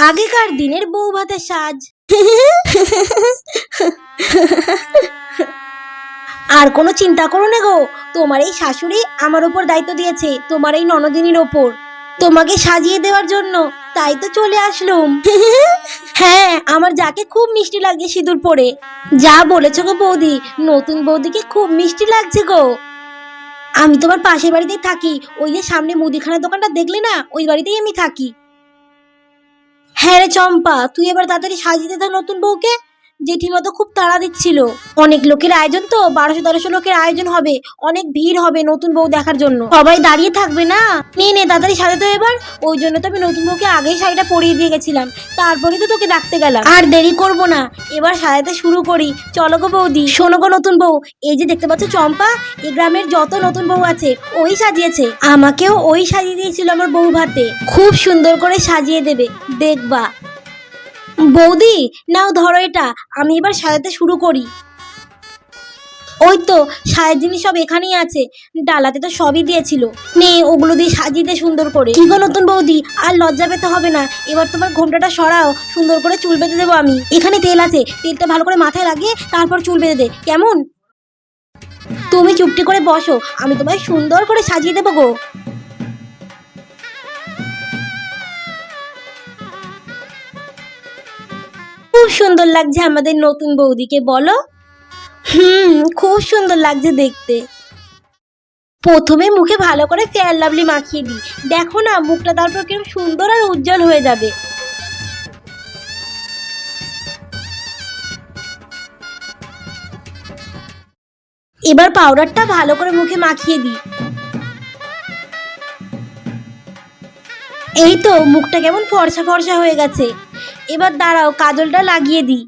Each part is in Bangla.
আগেকার দিনের বউ ভাতের সাজ। আর কোনো চিন্তা করো না গো, তোমার এই শাশুড়ি আমার উপর দায়িত্ব দিয়েছে তোমার এই ননদিনীর ওপর তোমাকে সাজিয়ে দেওয়ার জন্য, তাই তো চলে আসলুম। হ্যাঁ, আমার যাকে খুব মিষ্টি লাগছে সিঁদুর পরে। যা বলেছো গো বৌদি, নতুন বৌদিকে খুব মিষ্টি লাগছে গো। আমি তোমার পাশের বাড়িতেই থাকি, ওই যে সামনে মুদিখানার দোকানটা দেখলে না, ওই বাড়িতেই আমি থাকি। হ্যাঁ রে চম্পা, তুই এবার তাড়াতাড়ি সাজিয়ে দে নতুন বউকে। জেঠিমা তো খুব তাড়া দিচ্ছিল। অনেক লোকের আয়োজন তো, 1200-1300 লোকের আয়োজন হবে, অনেক ভিড় হবে নতুন বউ দেখার জন্য, সবাই দাঁড়িয়ে থাকবে না। নে তাড়াতাড়ি সাজাতে এবার। ওই জন্য তো আমি নতুন বউকে আগেই শাড়িটা পরিয়ে দিয়ে গেছিলাম, তারপরে তো তোকে ডাকতে গেলাম। আর দেরি করব না, এবার সাজাতে শুরু করি। চলো গো বৌদি। শোনো গো নতুন বউ, এই যে দেখতে পাচ্ছ চম্পা, এই গ্রামের যত নতুন বউ আছে ওই সাজিয়েছে, আমাকেও ওই সাজিয়ে দিয়েছিল আমার বউ ভাতে। খুব সুন্দর করে সাজিয়ে দেবে, দেখবা। বৌদি নাও ধরো এটা, আমি এবার সাজাতে শুরু করি। ওই তো সাজার জিনিস সব এখানেই আছে, ডালাতে তো সবই দিয়েছিল। নে ওগুলো দিয়ে সাজিয়ে দে সুন্দর করে। কি গো নতুন বৌদি, আর লজ্জা পেতে হবে না, এবার তোমার ঘোমটাটা সরাও, সুন্দর করে চুল বেঁধে দেবো আমি। এখানে তেল আছে, তেলটা ভালো করে মাথায় লাগিয়ে তারপর চুল বেঁধে দে, কেমন? তুমি চুপটি করে বসো, আমি তোমায় সুন্দর করে সাজিয়ে দেবো গো। খুব সুন্দর লাগছে আমাদের নতুন বৌদিকে, বলো? খুব সুন্দর লাগছে দেখতে। প্রথমে মুখে ভালো করে ফেয়ার লাভলি মাখিয়ে দিই, দেখো না মুখটা তারপর কিরকম সুন্দর আর উজ্জ্বল হয়ে যাবে। এবার পাউডারটা ভালো করে মুখে মাখিয়ে দিই। এই তো মুখটা কেমন ফর্সা ফর্সা হয়ে গেছে। এবার দাঁড়াও, কাজলটা লাগিয়ে দিই।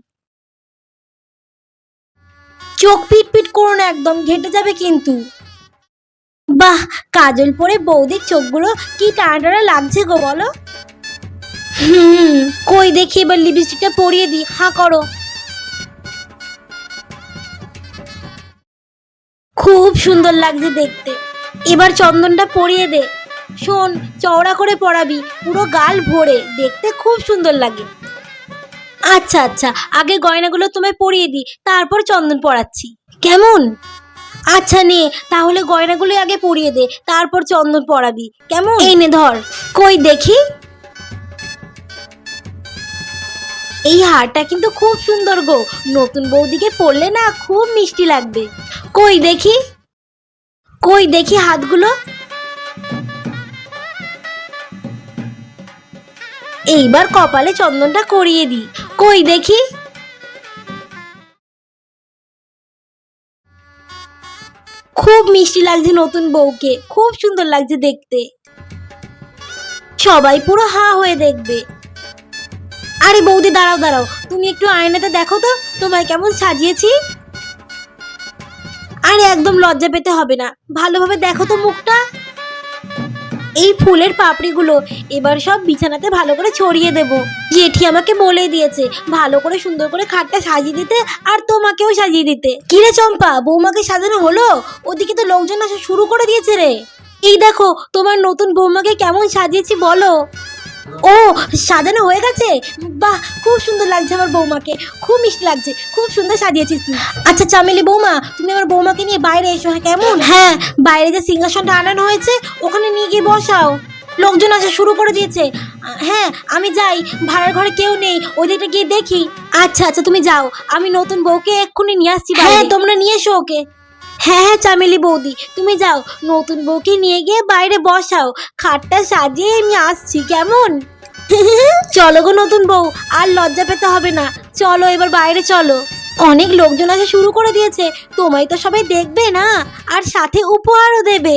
চোখ পিট করো না, একদম ঘেটে যাবে কিন্তু। বাহ, কাজল পরে বৌদির চোখগুলো কি টানা টানা লাগছে গো, বলো? কই দেখি এবার লিপস্টিকটা পরিয়ে দিই, হা করো। খুব সুন্দর লাগছে দেখতে। এবার চন্দনটা পরিয়ে দে। শোন, চওড়া করে পরাবি, পুরো গাল ভরে, দেখতে খুব সুন্দর লাগে। আচ্ছা আচ্ছা, আগে গয়নাগুলো তোমায় পরিয়ে দিই, তারপর চন্দন পরাচ্ছি, কেমন? আচ্ছা নে, তাহলে গয়নাগুলো আগে পরিয়ে দে, তারপর চন্দন পরাবি, কেমন? এই নে ধর। কই দেখি। এই হারটা কিন্তু খুব সুন্দর গো, নতুন বৌদিকে পরলে না খুব মিষ্টি লাগবে। কই দেখি, কই দেখি হাতগুলো। এইবার কপালে চন্দনটা করিয়ে দিই, কই দেখি। খুব মিষ্টি লাগছে নতুন বউকে, খুব সুন্দর লাগছে দেখতে। সবাই পুরো হা হয়ে দেখবে। আরে বৌদি দাঁড়াও দাঁড়াও, তুমি একটু আয়নাতে দেখো তো তোমায় কেমন সাজিয়েছি। আরে একদম লজ্জা পেতে হবে না, ভালোভাবে দেখো তো মুখটা। এই ফুলের পাপড়িগুলো এবার সব বিছানাতে ভালো করে ছড়িয়ে দেব। জেঠি আমাকে বলে দিয়েছে ভালো করে সুন্দর করে খাটটা সাজিয়ে দিতে, আর তোমাকেও সাজিয়ে দিতে। কিরে চম্পা, বৌমাকে সাজানো হলো? ওদিকে তো লোকজন আসা শুরু করে দিয়েছে রে। এই দেখো তোমার নতুন বৌমাকে কেমন সাজিয়েছি বলো। ও, সাজানো হয়ে গেছে? বাহ, খুব সুন্দর লাগছে আমার বৌমাকে, খুব মিষ্টি লাগছে, খুব সুন্দর সাজিয়েছিস তুই। আচ্ছা চামেলি বৌমা, তুমি আমার বৌমাকে নিয়ে বাইরে এসো, কেমন? হ্যাঁ, বাইরে যে সিংহাসনটা আনানো হয়েছে ওখানে নিয়ে গিয়ে বসাও, লোকজন আসা শুরু করে দিয়েছে। হ্যাঁ আমি যাই, ভাড়ার ঘরে কেউ নেই, ওই দিকটা গিয়ে দেখি। আচ্ছা আচ্ছা তুমি যাও, আমি নতুন বউকে এক্ষুনি নিয়ে আসছি। হ্যাঁ তোমরা নিয়ে এসো ওকে। হ্যাঁ চামেলি বৌদি, তুমি যাও, নতুন বউকে নিয়ে গিয়ে বাইরে বসাও, খাটটা সাজিয়ে আমি আসছি, কেমন? চলো গো নতুন বউ, আর লজ্জা পেতে হবে না, চলো এবার বাইরে চলো। অনেক লোকজন আসা শুরু করে দিয়েছে, তোমায় তো সবাই দেখবে না, আর সাথে উপহারও দেবে।